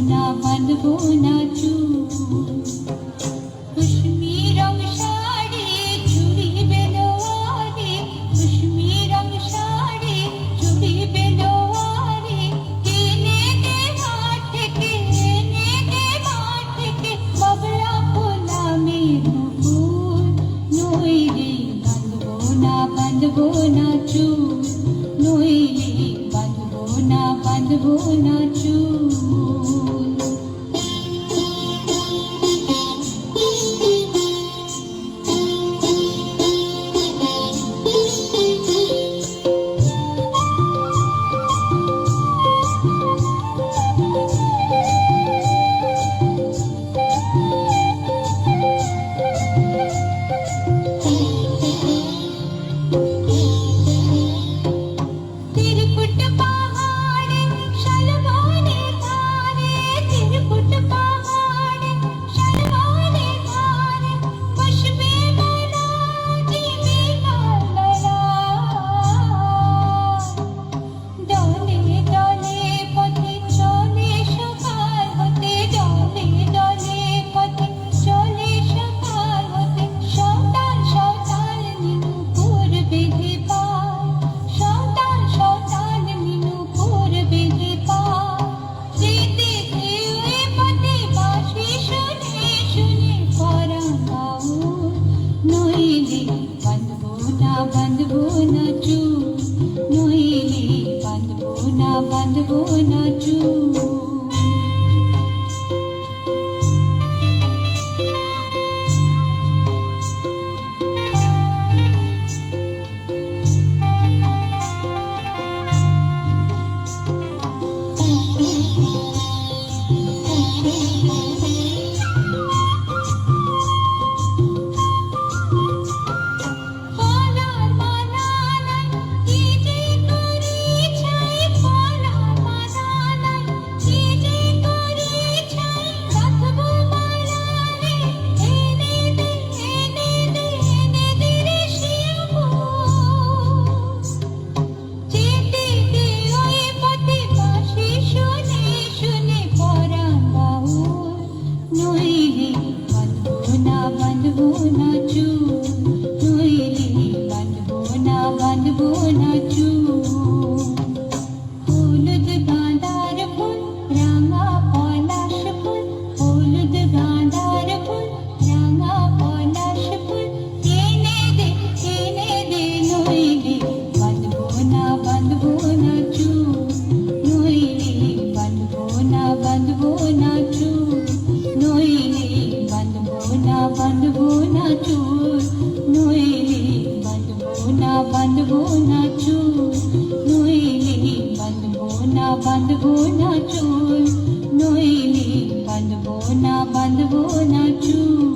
না বাঁধবো না চুল কুসুমি রং শাড়ি চুড়ি বেলোয়ারি কুসুমি রং শাড়ি চুড়ি বেলোয়ারি কিনে দে মাঠ থেকে এনে দে মাঠ থেকে বাবলা ফোলা মেরু ফুল নইলে বাঁধবো না চুল নইলে বাঁধবো না চুল বাঁধবো না চুল নইলে বাঁধবো না চুল বাঁধবো না চুল নইলে বাঁধবো না চুল হলুদ গাঁদার ফুল রাঙা পলাশ ফুল হলুদ গাঁদার ফুল রাঙা পলাশ ফুল এনে দে নইলে বাঁধবো না চুল নইলে বাঁধবো না চুল নইলে বাঁধবো না চুল নইলে বাঁধবো না চুল নইলে বাঁধবো না চুল নইলে বাঁধবো না চুল